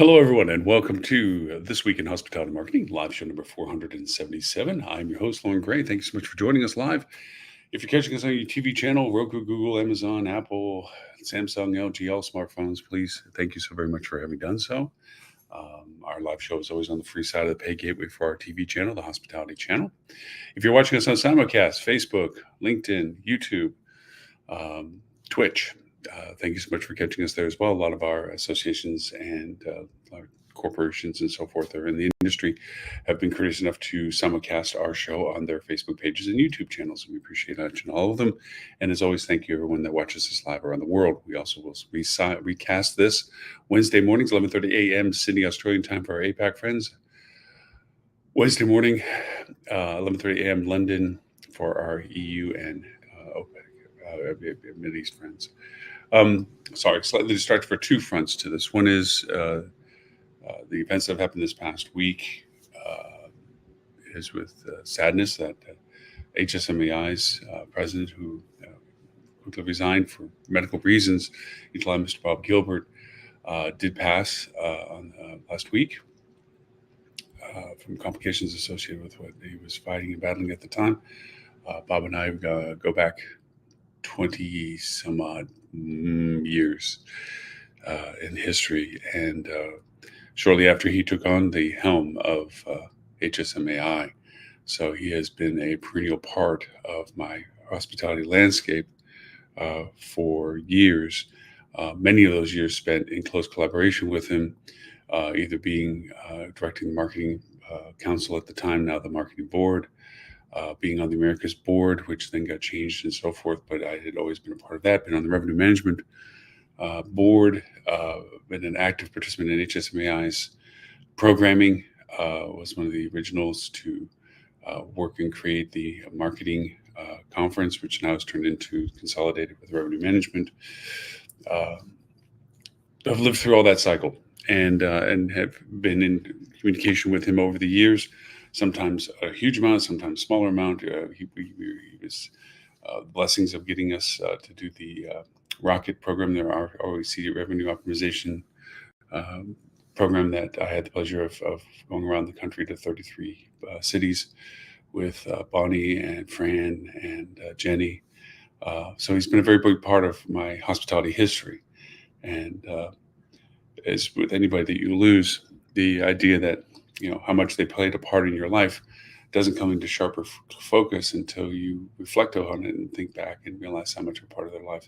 Hello, everyone, and welcome to This Week in Hospitality Marketing, live show number 477. I'm your host, Lauren Gray. Thank you so much for joining us live. If you're catching us on your TV channel, Roku, Google, Amazon, Apple, Samsung, LG, all smartphones, please, thank you so very much for having done so. Our live show is always on the free side of the pay gateway for our TV channel, the Hospitality Channel. If you're watching us on simulcast, Facebook, LinkedIn, YouTube, Twitch, thank you so much for catching us there as well. A lot of our associations and our corporations and so forth that are in the industry have been courteous enough to simulcast our show on their Facebook pages and YouTube channels, and we appreciate each and all of them. And as always, thank you everyone that watches us live around the world. We also will recast this Wednesday mornings, 11:30 a.m. Sydney, Australian time for our APAC friends. Wednesday morning, 11:30 a.m. London for our EU and Middle East friends. Slightly distracted for two fronts to this. One is the events that have happened this past week is with sadness that HSMAI's president, who quickly resigned for medical reasons, including Mr. Bob Gilbert, did pass on last week from complications associated with what he was fighting and battling at the time. Bob and I go back 20 some odd years in history, and shortly after he took on the helm of HSMAI. So he has been a perennial part of my hospitality landscape for years. Many of those years spent in close collaboration with him, either being directing the marketing council at the time, now the marketing board, being on the Americas board, which then got changed and so forth. But I had always been a part of that, been on the revenue management board, been an active participant in HSMAI's programming, was one of the originals to work and create the marketing conference, which now is turned into consolidated with revenue management. I've lived through all that cycle and have been in communication with him over the years. Sometimes a huge amount, sometimes smaller amount. He was blessings of getting us to do the Rocket program, their ROEC revenue optimization program that I had the pleasure of going around the country to 33 cities with Bonnie and Fran and Jenny. So he's been a very big part of my hospitality history. And as with anybody that you lose, the idea that how much they played a part in your life doesn't come into sharper focus until you reflect on it and think back and realize how much a part of their life,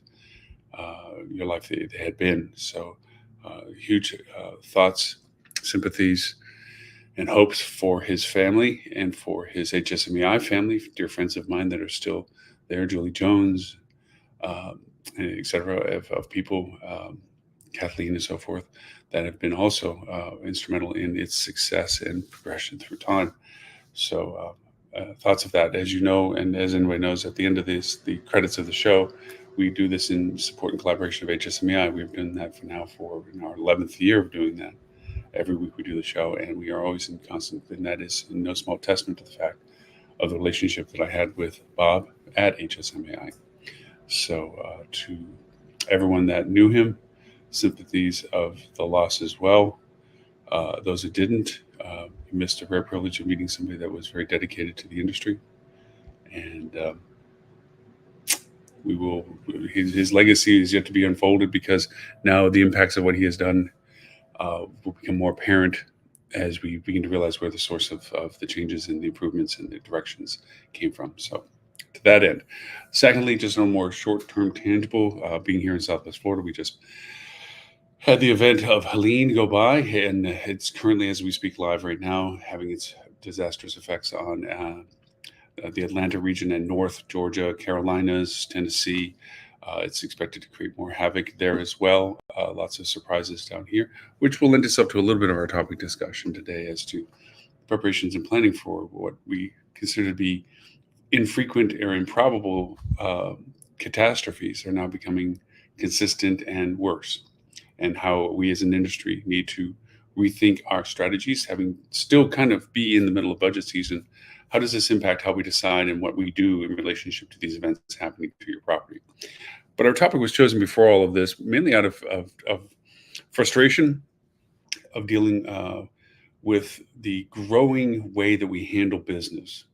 your life they had been. So huge thoughts, sympathies, and hopes for his family and for his HSMAI family, dear friends of mine that are still there, Julie Jones, et cetera, of people, Kathleen and so forth, that have been also instrumental in its success and progression through time. So thoughts of that, as you know, and as anybody knows, at the end of this, the credits of the show, we do this in support and collaboration of HSMAI. We've done that for our 11th year of doing that. Every week we do the show, and we are always in constant, and that is in no small testament to the fact of the relationship that I had with Bob at HSMAI. So to everyone that knew him, sympathies of the loss as well. Those who didn't, missed a rare privilege of meeting somebody that was very dedicated to the industry. And his legacy is yet to be unfolded, because now the impacts of what he has done will become more apparent as we begin to realize where the source of the changes and the improvements and the directions came from. So to that end. Secondly, just on a more short-term tangible, being here in Southwest Florida, we just had the event of Helene go by, and it's currently, as we speak live right now, having its disastrous effects on the Atlanta region and North Georgia, Carolinas, Tennessee. It's expected to create more havoc there as well. Lots of surprises down here, which will lend itself to a little bit of our topic discussion today as to preparations and planning for what we consider to be infrequent or improbable catastrophes are now becoming consistent and worse, and how we as an industry need to rethink our strategies, having still kind of be in the middle of budget season. How does this impact how we decide and what we do in relationship to these events happening to your property? But our topic was chosen before all of this, mainly out of frustration of dealing with the growing way that we handle business,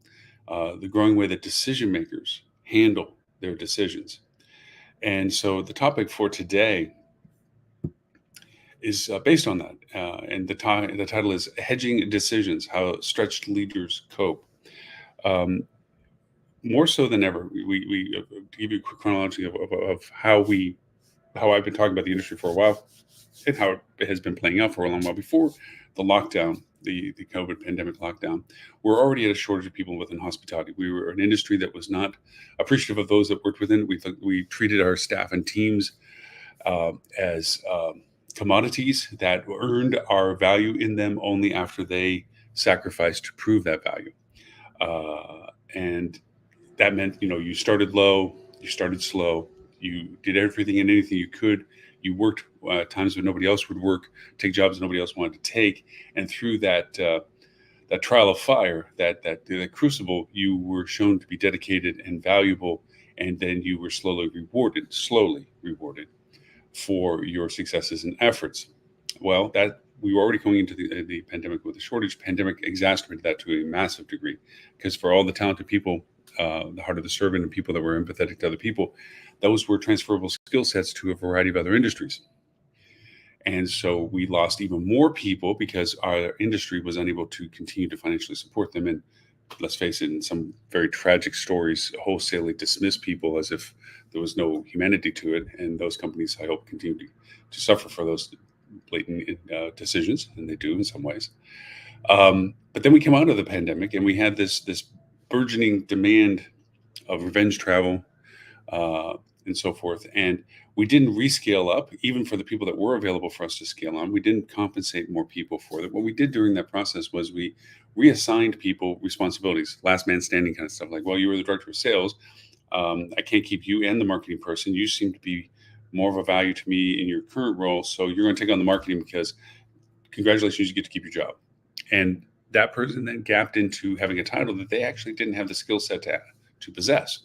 the growing way that decision makers handle their decisions. And so the topic for today is based on that. And the title is Hedging Decisions: How Stretched Leaders Cope. Um, More so than ever, to give you a quick chronology of how I've been talking about the industry for a while and how it has been playing out for a long while before the lockdown, the COVID pandemic lockdown. We're already at a shortage of people within hospitality. We were an industry that was not appreciative of those that worked within it. We treated our staff and teams as commodities that earned our value in them only after they sacrificed to prove that value. And that meant, you started low, you started slow, you did everything and anything you could. You worked times when nobody else would work, take jobs nobody else wanted to take, and through that trial of fire, that crucible, you were shown to be dedicated and valuable, and then you were slowly rewarded for your successes and efforts. Well, that we were already going into the pandemic with a shortage. Pandemic exacerbated that to a massive degree, because for all the talented people, the heart of the servant, and people that were empathetic to other people, those were transferable skill sets to a variety of other industries. And so we lost even more people because our industry was unable to continue to financially support them. And let's face it, in some very tragic stories, wholesalely dismiss people as if there was no humanity to it. And those companies, I hope, continue to suffer for those blatant decisions, and they do in some ways. But then we come out of the pandemic, and we had this burgeoning demand of revenge travel, uh, and so forth. And we didn't rescale up, even for the people that were available for us to scale on. We didn't compensate more people for that. What we did during that process was we reassigned people responsibilities, last man standing kind of stuff. Like, well, you were the director of sales. I can't keep you and the marketing person. You seem to be more of a value to me in your current role. So you're going to take on the marketing, because congratulations, you get to keep your job. And that person then gapped into having a title that they actually didn't have the skill set to possess.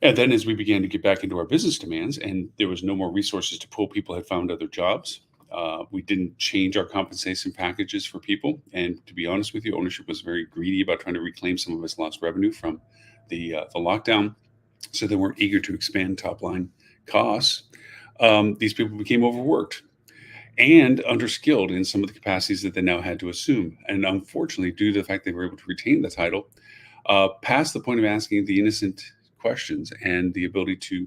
And then as we began to get back into our business demands and there was no more resources to pull, people had found other jobs. We didn't change our compensation packages for people. And to be honest with you, ownership was very greedy about trying to reclaim some of its lost revenue from the lockdown. So they weren't eager to expand top line costs. These people became overworked and underskilled in some of the capacities that they now had to assume. And unfortunately, due to the fact they were able to retain the title, past the point of asking the innocent questions and the ability to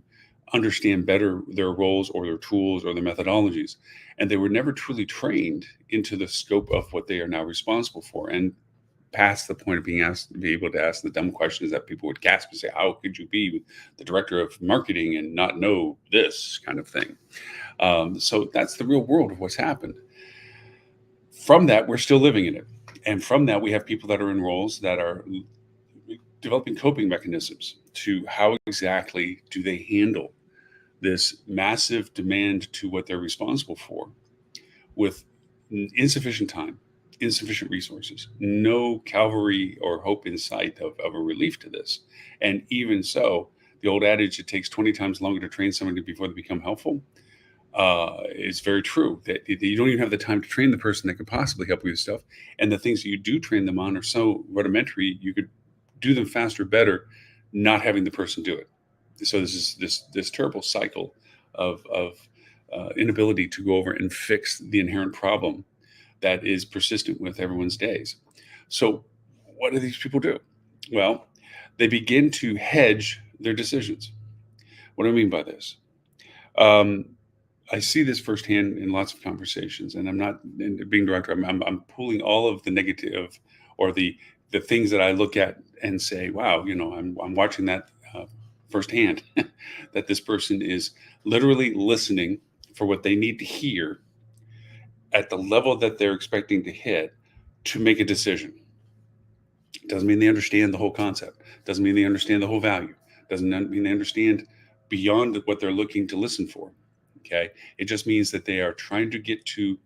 understand better their roles or their tools or their methodologies. And they were never truly trained into the scope of what they are now responsible for. And past the point of being asked to be able to ask the dumb questions that people would gasp and say, how could you be the director of marketing and not know this kind of thing? So that's the real world of what's happened. From that, we're still living in it. And from that, we have people that are in roles that are developing coping mechanisms to how exactly do they handle this massive demand to what they're responsible for with insufficient time, insufficient resources, no cavalry or hope in sight of a relief to this. And even so, the old adage, it takes 20 times longer to train somebody before they become helpful, is very true. That you don't even have the time to train the person that could possibly help you with stuff. And the things that you do train them on are so rudimentary, you could do them faster, better, not having the person do it. So this is this terrible cycle of inability to go over and fix the inherent problem that is persistent with everyone's days. So what do these people do? Well, they begin to hedge their decisions. What do I mean by this? Um, I see this firsthand in lots of conversations, and I'm not in being director. I'm pulling all of the negative or the things that I look at and say, wow, I'm watching that firsthand. That this person is literally listening for what they need to hear at the level that they're expecting to hit to make a decision. Doesn't mean they understand the whole concept. Doesn't mean they understand the whole value. Doesn't mean they understand beyond what they're looking to listen for. Okay, it just means that they are trying to get to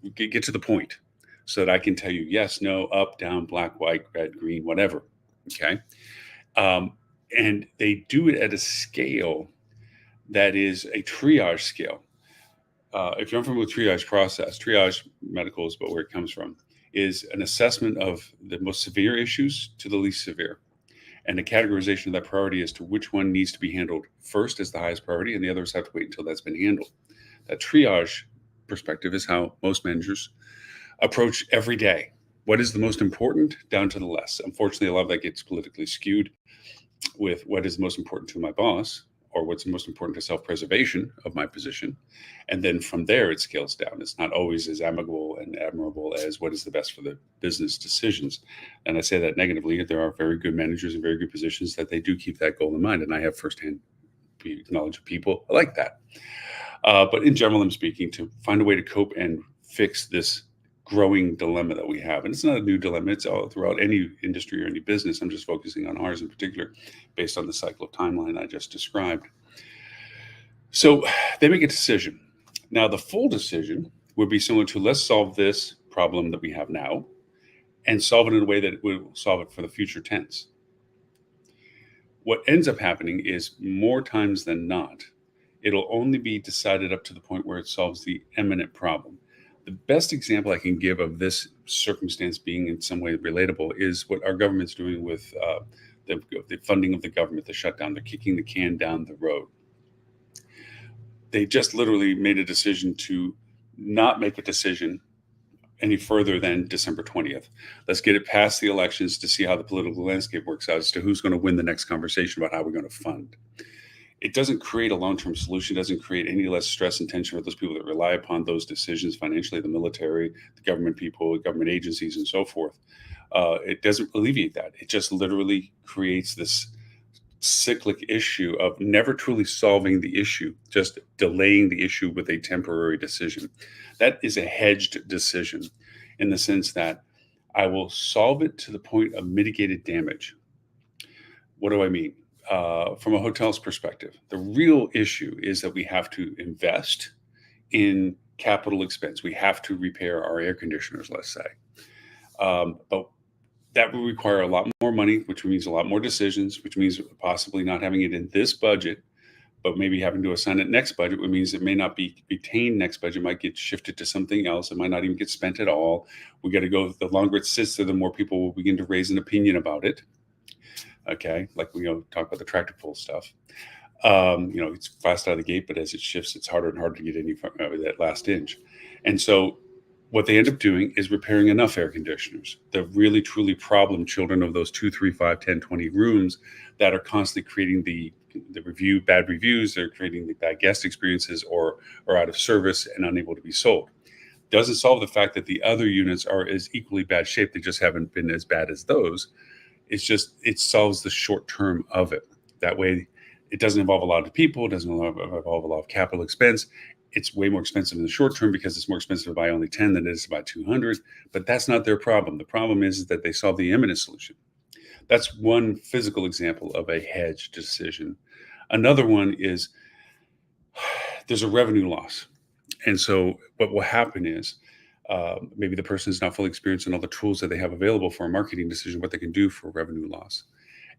the point, so that I can tell you yes, no, up, down, black, white, red, green, whatever. Okay, um, and they do it at a scale that is a triage scale. if you're unfamiliar with triage process, triage medical is but where it comes from, is an assessment of the most severe issues to the least severe, and a categorization of that priority as to which one needs to be handled first as the highest priority, and the others have to wait until that's been handled. That triage perspective is how most managers approach every day. What is the most important down to the less? Unfortunately, a lot of that gets politically skewed with what is most important to my boss or what's most important to self-preservation of my position. And then from there, it scales down. It's not always as amicable and admirable as what is the best for the business decisions. And I say that negatively. There are very good managers in very good positions that they do keep that goal in mind. And I have firsthand knowledge of people like that. But in general, I'm speaking to find a way to cope and fix this growing dilemma that we have. And it's not a new dilemma. It's all throughout any industry or any business. I'm just focusing on ours in particular based on the cycle of timeline I just described. So they make a decision. Now, the full decision would be similar to let's solve this problem that we have now and solve it in a way that will solve it for the future tense. What ends up happening is more times than not, it'll only be decided up to the point where it solves the imminent problem. The best example I can give of this circumstance being in some way relatable is what our government's doing with the funding of the government, the shutdown. They're kicking the can down the road. They just literally made a decision to not make a decision any further than December 20th. Let's get it past the elections to see how the political landscape works out as to who's going to win the next conversation about how we're going to fund. It doesn't create a long-term solution. It doesn't create any less stress and tension for those people that rely upon those decisions financially, the military, the government people, government agencies, and so forth. It doesn't alleviate that. It just literally creates this cyclic issue of never truly solving the issue, just delaying the issue with a temporary decision. That is a hedged decision in the sense that I will solve it to the point of mitigated damage. What do I mean? From a hotel's perspective, the real issue is that we have to invest in capital expense. We have to repair our air conditioners, let's say. But that will require a lot more money, which means a lot more decisions, which means possibly not having it in this budget, but maybe having to assign it next budget, which means it may not be retained next budget, might get shifted to something else. It might not even get spent at all. We got to go, the longer it sits there, the more people will begin to raise an opinion about it. Okay, like we talk about the tractor pull stuff. It's fast out of the gate, but as it shifts, it's harder and harder to get any that last inch. And so what they end up doing is repairing enough air conditioners, the really, truly problem children of those 2, 3, 5, 10, 20 rooms that are constantly creating the bad reviews. They're creating the bad guest experiences or are out of service and unable to be sold. Doesn't solve the fact that the other units are as equally bad shape. They just haven't been as bad as those. It's just, it solves the short term of it. That way, it doesn't involve a lot of people. It doesn't involve a lot of capital expense. It's way more expensive in the short term because it's more expensive to buy only 10 than it is to buy 200. But that's not their problem. The problem is that they solve the imminent solution. That's one physical example of a hedge decision. Another one is there's a revenue loss. And so what will happen is maybe the person is not fully experienced in all the tools that they have available for a marketing decision, what they can do for revenue loss.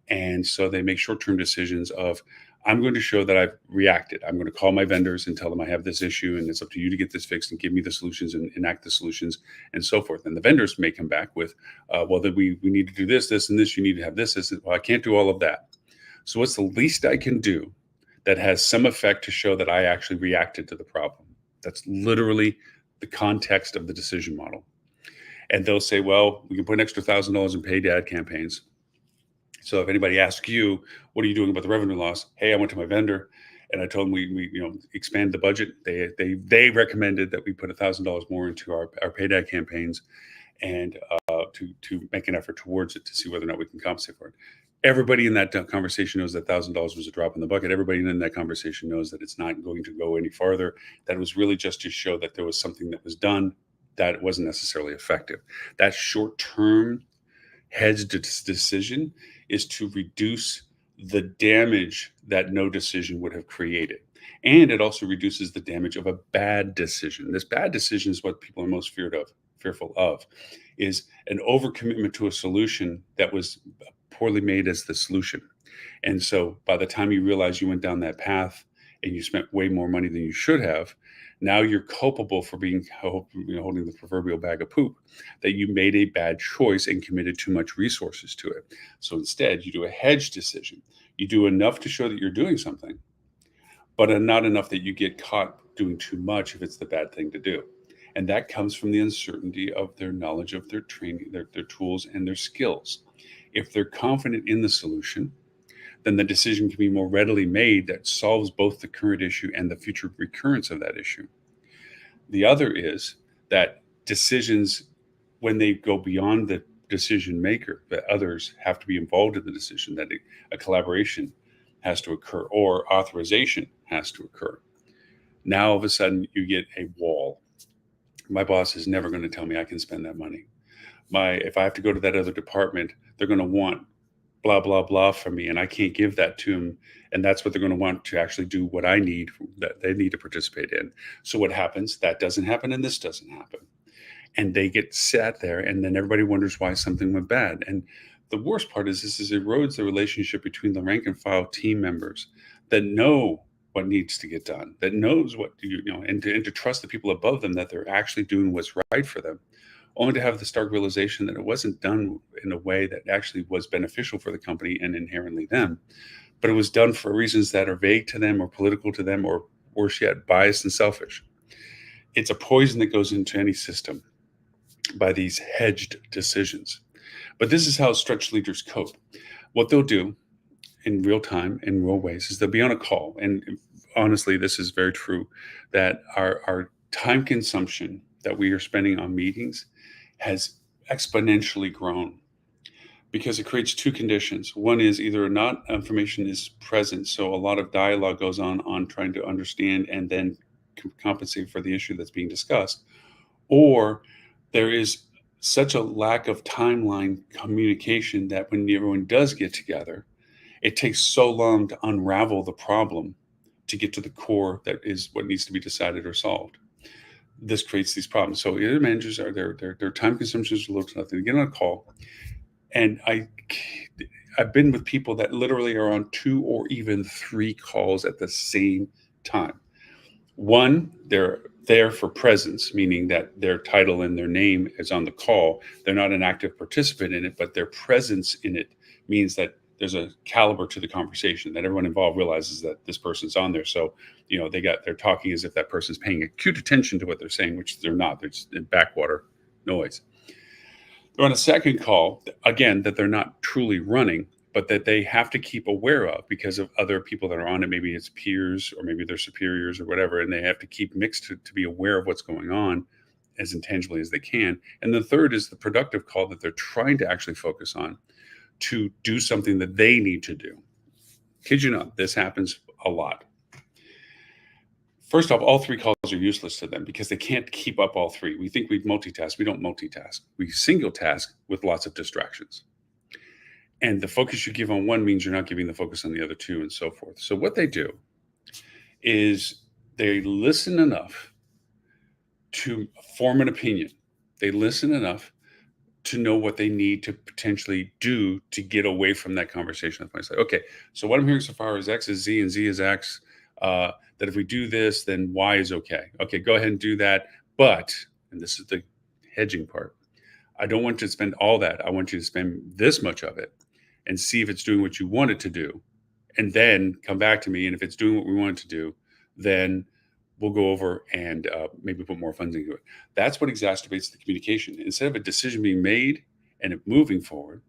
And so they make short-term decisions of, I'm going to show that I've reacted. I'm going to call my vendors and tell them I have this issue and it's up to you to get this fixed and give me the solutions and enact the solutions and so forth. And the vendors may come back with, well, that we need to do this, this, and this. You need to have this. Well, I can't do all of that. So what's the least I can do that has some effect to show that I actually reacted to the problem? That's literally the context of the decision model. And they'll say, well, we can put an extra $1,000 in paid ad campaigns. So if anybody asks you, what are you doing about the revenue loss? Hey, I went to my vendor and I told them we expand the budget. They recommended that we put $1,000 more into our paid ad campaigns and to make an effort towards it to see whether or not we can compensate for it. Everybody in that conversation knows that $1,000 was a drop in the bucket. Everybody in that conversation knows that it's not going to go any farther. That was really just to show that there was something that was done that wasn't necessarily effective. That short-term hedged decision is to reduce the damage that no decision would have created. And it also reduces the damage of a bad decision. This bad decision is what people are most fearful of, is an overcommitment to a solution that was poorly made as the solution. And so by the time you realize you went down that path and you spent way more money than you should have, Now you're culpable for being holding the proverbial bag of poop, that you made a bad choice and committed too much resources to it. So instead, you do a hedge decision. You do enough to show that you're doing something, but not enough that you get caught doing too much if it's the bad thing to do. And that comes from the uncertainty of their knowledge of their training, their tools, and their skills. If they're confident in the solution, then the decision can be more readily made that solves both the current issue and the future recurrence of that issue. The other is that decisions, when they go beyond the decision maker, that others have to be involved in the decision, that a collaboration has to occur or authorization has to occur. Now, all of a sudden, you get a wall. My boss is never going to tell me I can spend that money. If I have to go to that other department, they're going to want blah blah blah from me, and I can't give that to them. And that's what they're going to want to actually do what I need, that they need to participate in. So what happens? That doesn't happen, and this doesn't happen, and they get sat there, and then everybody wonders why something went bad. And the worst part is this erodes the relationship between the rank and file team members that know what needs to get done, that knows what and to trust the people above them that they're actually doing what's right for them, only to have the stark realization that it wasn't done in a way that actually was beneficial for the company and inherently them, but it was done for reasons that are vague to them or political to them, or worse yet, biased and selfish. It's a poison that goes into any system by these hedged decisions. But this is how stretch leaders cope. What they'll do in real time, in real ways, is they'll be on a call. And honestly, this is very true, that our time consumption that we are spending on meetings has exponentially grown because it creates two conditions. One is either not information is present, so a lot of dialogue goes on trying to understand and then compensate for the issue that's being discussed, or there is such a lack of timeline communication that when everyone does get together, it takes so long to unravel the problem to get to the core that is what needs to be decided or solved. This creates these problems. So either managers are their time consumption is low to nothing. They get on a call, and I've been with people that literally are on 2 or even 3 calls at the same time. One, they're there for presence, meaning that their title and their name is on the call. They're not an active participant in it, but their presence in it means that there's a caliber to the conversation, that everyone involved realizes that this person's on there. So, they're talking as if that person's paying acute attention to what they're saying, which they're not. They're just in backwater noise. They're on a second call, again, that they're not truly running, but that they have to keep aware of because of other people that are on it. Maybe it's peers or maybe their superiors or whatever, and they have to keep mixed to be aware of what's going on as intangibly as they can. And the third is the productive call that they're trying to actually focus on to do something that they need to do. Kid you not, this happens a lot. First off, all 3 calls are useless to them because they can't keep up all 3. We think we multitask. We don't multitask. We single task with lots of distractions. And the focus you give on one means you're not giving the focus on the other 2 and so forth. So what they do is they listen enough to form an opinion. They listen enough to know what they need to potentially do to get away from that conversation. That's why I say, okay, so what I'm hearing so far is X is Z and Z is X. That if we do this, then Y is okay. Okay, go ahead and do that. But, and this is the hedging part, I don't want you to spend all that. I want you to spend this much of it and see if it's doing what you want it to do. And then come back to me. And if it's doing what we want it to do, then we'll go over and maybe put more funds into it. That's what exacerbates the communication. Instead of a decision being made and it moving forward,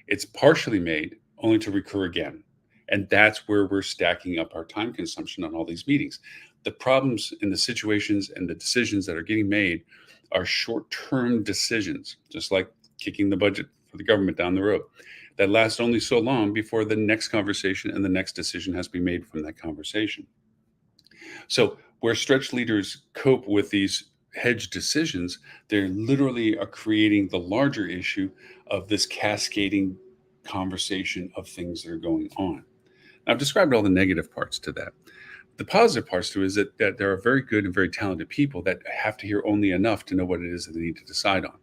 it's partially made only to recur again. And that's where we're stacking up our time consumption on all these meetings. The problems and the situations and the decisions that are getting made are short-term decisions, just like kicking the budget for the government down the road, that last only so long before the next conversation and the next decision has to be made from that conversation. So where stretch leaders cope with these hedge decisions, they literally are creating the larger issue of this cascading conversation of things that are going on. I've described all the negative parts to that. The positive parts to it is that there are very good and very talented people that have to hear only enough to know what it is that they need to decide on.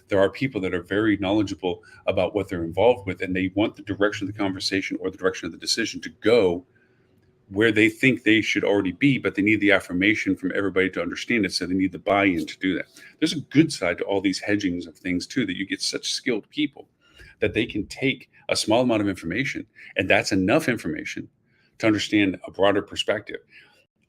There are people that are very knowledgeable about what they're involved with, and they want the direction of the conversation or the direction of the decision to go where they think they should already be, but they need the affirmation from everybody to understand it. So they need the buy-in to do that. There's a good side to all these hedgings of things too, that you get such skilled people that they can take a small amount of information, and that's enough information to understand a broader perspective,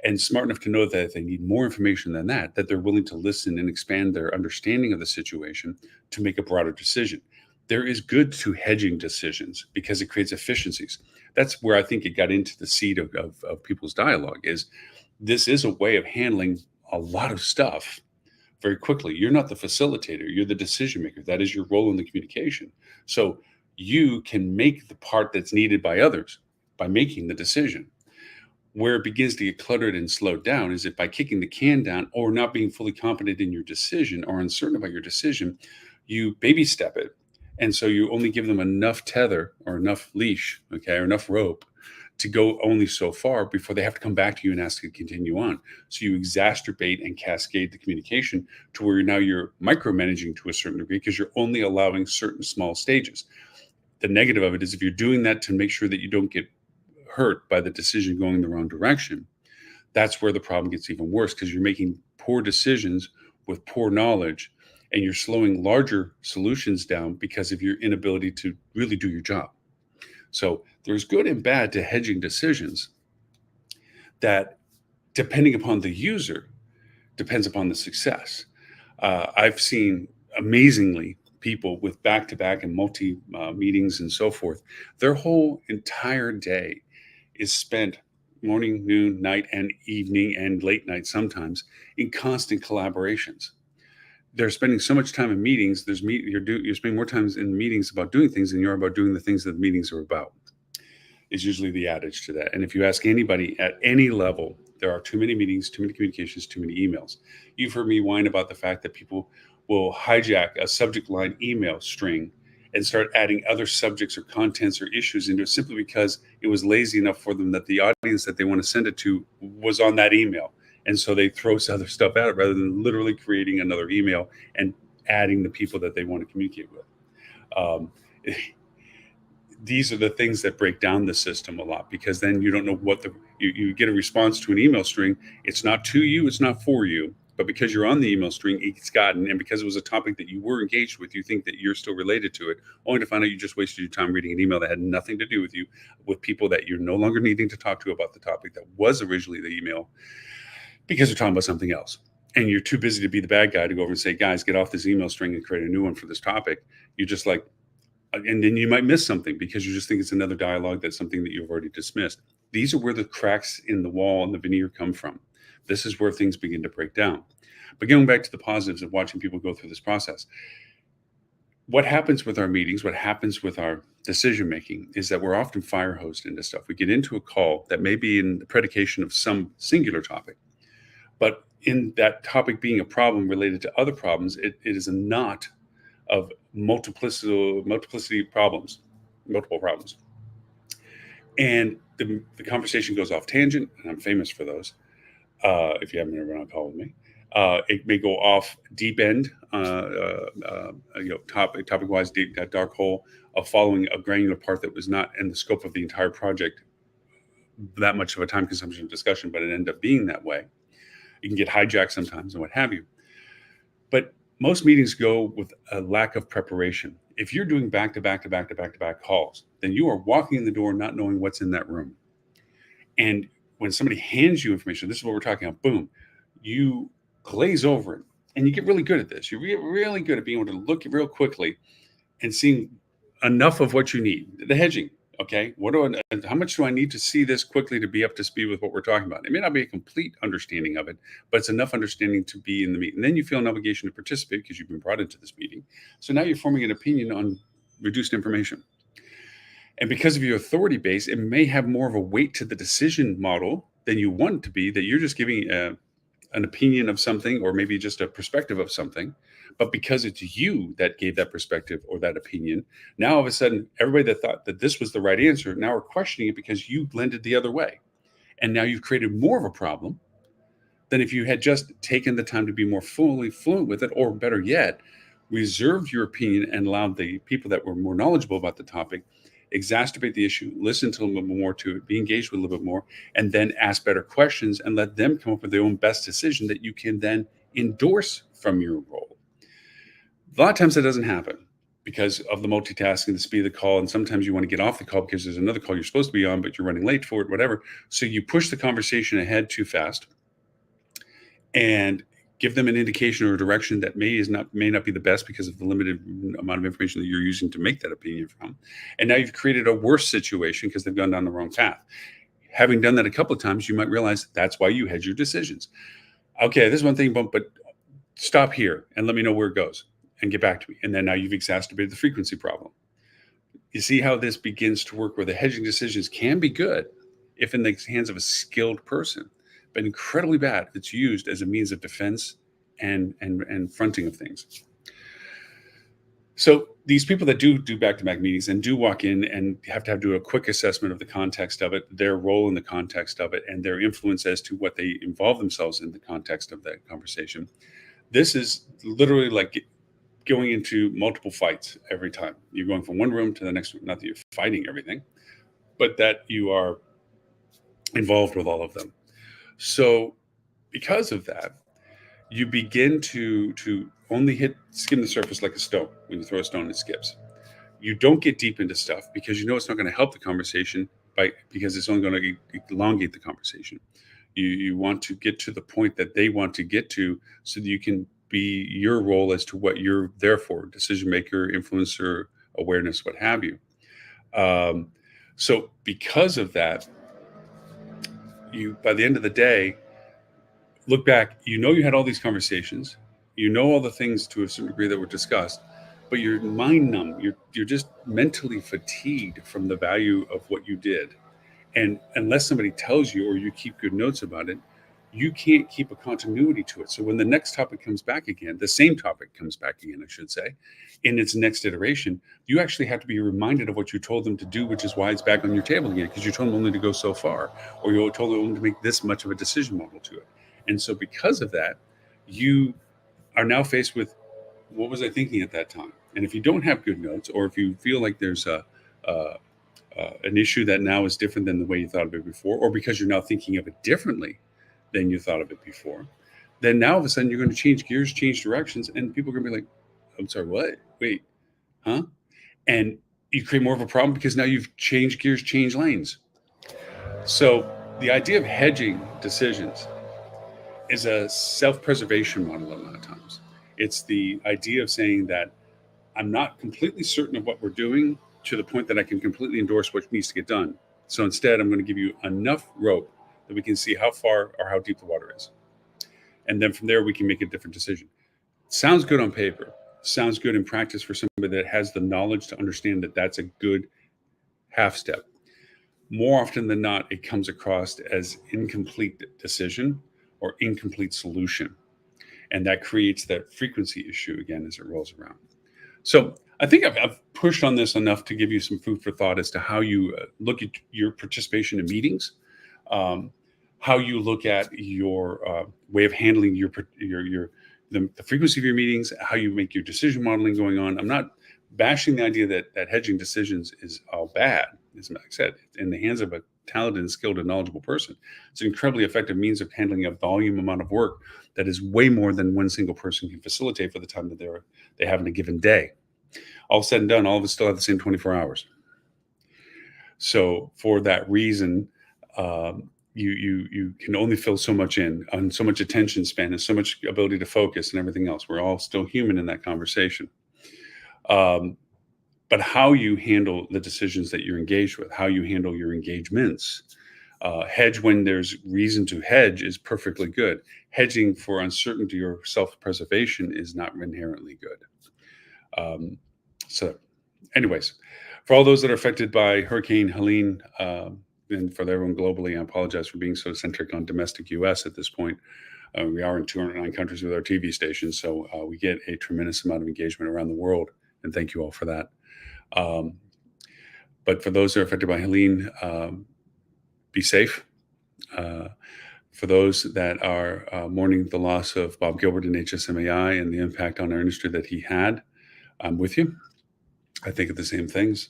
and smart enough to know that if they need more information than that, that they're willing to listen and expand their understanding of the situation to make a broader decision. There is good to hedging decisions because it creates efficiencies. That's where I think it got into the seed of people's dialogue is this is a way of handling a lot of stuff very quickly. You're not the facilitator, you're the decision maker. That is your role in the communication. So you can make the part that's needed by others by making the decision. Where it begins to get cluttered and slowed down is that by kicking the can down or not being fully confident in your decision or uncertain about your decision, you baby step it. And so you only give them enough tether or enough leash, okay, or enough rope to go only so far before they have to come back to you and ask to continue on. So you exacerbate and cascade the communication to where now you're micromanaging to a certain degree because you're only allowing certain small stages. The negative of it is if you're doing that to make sure that you don't get hurt by the decision going the wrong direction, that's where the problem gets even worse because you're making poor decisions with poor knowledge and you're slowing larger solutions down because of your inability to really do your job. So there's good and bad to hedging decisions that, depending upon the user, depends upon the success. I've seen amazingly people with back to back and multi meetings and so forth, their whole entire day is spent morning, noon, night, and evening, and late night sometimes in constant collaborations. They're spending so much time in meetings. You're spending more time in meetings about doing things than you are about doing the things that the meetings are about. Is usually the adage to that. And if you ask anybody at any level, there are too many meetings, too many communications, too many emails. You've heard me whine about the fact that people will hijack a subject line email string and start adding other subjects or contents or issues into it simply because it was lazy enough for them that the audience that they want to send it to was on that email. And so they throw other stuff at it rather than literally creating another email and adding the people that they want to communicate with. Um, these are the things that break down the system a lot because then you don't know you get a response to an email string. It's not to you, it's not for you, but because you're on the email string, it's gotten, and because it was a topic that you were engaged with, you think that you're still related to it, only to find out you just wasted your time reading an email that had nothing to do with you, with people that you're no longer needing to talk to about the topic that was originally the email because they're talking about something else. And you're too busy to be the bad guy to go over and say, guys, get off this email string and create a new one for this topic. You're just like, and then you might miss something because you just think it's another dialogue that's something that you've already dismissed. These are where the cracks in the wall and the veneer come from. This is where things begin to break down. But going back to the positives of watching people go through this process, what happens with our meetings, what happens with our decision making is that we're often fire hosed into stuff. We get into a call that may be in the predication of some singular topic, but in that topic being a problem related to other problems, it is a knot of multiplicity problems, multiple problems. And the conversation goes off tangent, and I'm famous for those. If you haven't ever been on a call with me, it may go off deep end, topic wise, deep that dark hole of following a granular part that was not in the scope of the entire project that much of a time consumption discussion, but it ended up being that way. You can get hijacked sometimes and what have you. But most meetings go with a lack of preparation. If you're doing back to back to back to back to back calls, then you are walking in the door not knowing what's in that room. And when somebody hands you information, this is what we're talking about, boom, you glaze over it. And you get really good at this. You get really good at being able to look real quickly and seeing enough of what you need. The hedging, okay? How much do I need to see this quickly to be up to speed with what we're talking about? It may not be a complete understanding of it, but it's enough understanding to be in the meeting. And then you feel an obligation to participate because you've been brought into this meeting. So now you're forming an opinion on reduced information. And because of your authority base, it may have more of a weight to the decision model than you want it to be, that you're just giving an opinion of something or maybe just a perspective of something. But because it's you that gave that perspective or that opinion, now all of a sudden, everybody that thought that this was the right answer now are questioning it because you blended the other way. And now you've created more of a problem than if you had just taken the time to be more fully fluent with it, or better yet, reserved your opinion and allowed the people that were more knowledgeable about the topic exacerbate the issue, listen to a little bit more to it, be engaged with a little bit more, and then ask better questions and let them come up with their own best decision that you can then endorse from your role. A lot of times that doesn't happen because of the multitasking, the speed of the call, and sometimes you want to get off the call because there's another call you're supposed to be on, but you're running late for it, whatever. So you push the conversation ahead too fast and give them an indication or a direction that may not be the best because of the limited amount of information that you're using to make that opinion from. And now you've created a worse situation because they've gone down the wrong path. Having done that a couple of times, you might realize that's why you hedge your decisions. Okay, this is one thing, but stop here and let me know where it goes and get back to me. And then now you've exacerbated the frequency problem. You see how this begins to work where the hedging decisions can be good if in the hands of a skilled person, but incredibly bad if it's used as a means of defense and fronting of things. So these people that do back-to-back meetings and do walk in and have to do a quick assessment of the context of it, their role in the context of it, and their influence as to what they involve themselves in the context of that conversation. This is literally like going into multiple fights every time. You're going from one room to the next room. Not that you're fighting everything, but that you are involved with all of them. So because of that, you begin to only skim the surface like a stone. When you throw a stone, it skips. You don't get deep into stuff because you know it's not going to help the conversation because it's only going to elongate the conversation. You want to get to the point that they want to get to so that you can be your role as to what you're there for, decision maker, influencer, awareness, what have you. So because of that, you, by the end of the day, look back, you had all these conversations, all the things to a certain degree that were discussed, but you're mind numb. You're just mentally fatigued from the value of what you did. And unless somebody tells you or you keep good notes about it, you can't keep a continuity to it. So when the next topic comes back again, the same topic comes back again, I should say, in its next iteration, you actually have to be reminded of what you told them to do, which is why it's back on your table again, because you told them only to go so far, or you told them only to make this much of a decision model to it. And so because of that, you are now faced with, what was I thinking at that time? And if you don't have good notes, or if you feel like there's an issue that now is different than the way you thought of it before, or because you're now thinking of it differently than you thought of it before, then now all of a sudden you're going to change gears, change directions, and people are going to be like, I'm sorry, what? Wait, huh? And you create more of a problem because now you've changed gears, changed lanes. So the idea of hedging decisions is a self-preservation model a lot of times. It's the idea of saying that I'm not completely certain of what we're doing to the point that I can completely endorse what needs to get done. So instead, I'm going to give you enough rope that we can see how far or how deep the water is. And then from there, we can make a different decision. Sounds good on paper. Sounds good in practice for somebody that has the knowledge to understand that that's a good half step. More often than not, it comes across as incomplete decision or incomplete solution. And that creates that frequency issue again as it rolls around. So I think I've pushed on this enough to give you some food for thought as to how you look at your participation in meetings, how you look at your way of handling the frequency of your meetings, how you make your decision modeling going on. I'm not bashing the idea that hedging decisions is all bad. As I said, in the hands of a talented and skilled and knowledgeable person, it's an incredibly effective means of handling a volume amount of work that is way more than one single person can facilitate for the time that they have in a given day. All said and done, all of us still have the same 24 hours. So for that reason, you can only fill so much in on so much attention span and so much ability to focus and everything else. We're all still human in that conversation. But how you handle the decisions that you're engaged with, how you handle your engagements, hedge when there's reason to hedge is perfectly good. Hedging for uncertainty or self-preservation is not inherently good. So anyways, for all those that are affected by Hurricane Helene, and for everyone globally, I apologize for being so centric on domestic U.S. at this point. We are in 209 countries with our TV stations, so we get a tremendous amount of engagement around the world, and thank you all for that. But for those that are affected by Helene, be safe. For those that are mourning the loss of Bob Gilbert in HSMAI and the impact on our industry that he had, I'm with you. I think of the same things.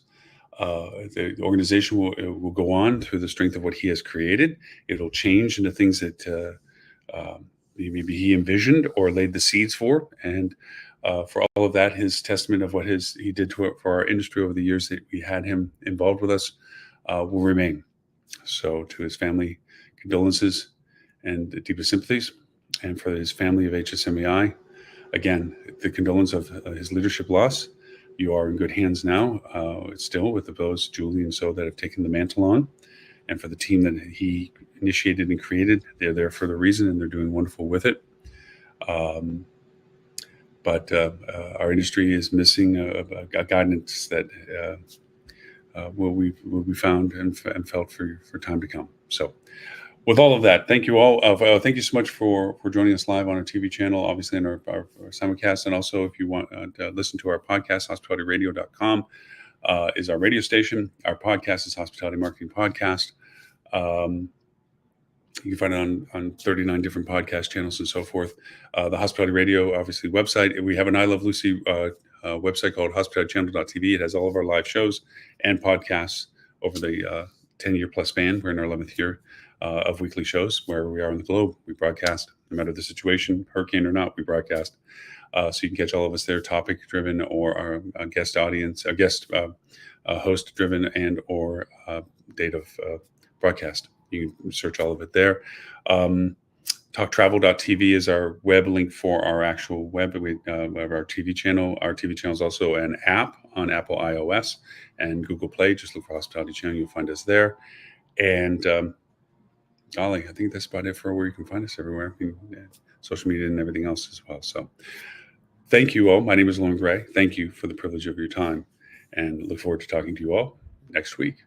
The organization will go on through the strength of what he has created. It'll change into things that maybe he envisioned or laid the seeds for. And for all of that, his testament of what he did for our industry over the years that we had him involved with us will remain. So, to his family, condolences and the deepest sympathies. And for his family of HSMEI, again, the condolence of his leadership loss. You are in good hands now, still with those, Julie and so, that have taken the mantle on. And for the team that he initiated and created, they're there for the reason and they're doing wonderful with it. But our industry is missing a guidance that will be found and felt for time to come. So, with all of that, thank you all. Thank you so much for joining us live on our TV channel, obviously in our simulcast. And also, if you want to listen to our podcast, hospitalityradio.com is our radio station. Our podcast is Hospitality Marketing Podcast. You can find it on 39 different podcast channels and so forth. The Hospitality Radio, obviously, website. We have an I Love Lucy website called hospitalitychannel.tv. It has all of our live shows and podcasts over the 10-year plus span. We're in our 11th year of weekly shows where we are on the globe. We broadcast no matter the situation, hurricane or not, we broadcast. So you can catch all of us there, topic driven or our guest audience, a guest host driven and or date of broadcast. You can search all of it there. Talktravel.tv is our web link for our actual web. We have our TV channel. Our TV channel is also an app on Apple iOS and Google Play. Just look for Hospitality Channel. You'll find us there. And Ollie, I think that's about it for where you can find us everywhere. Social media and everything else as well. So thank you all. My name is Lauren Gray. Thank you for the privilege of your time and look forward to talking to you all next week.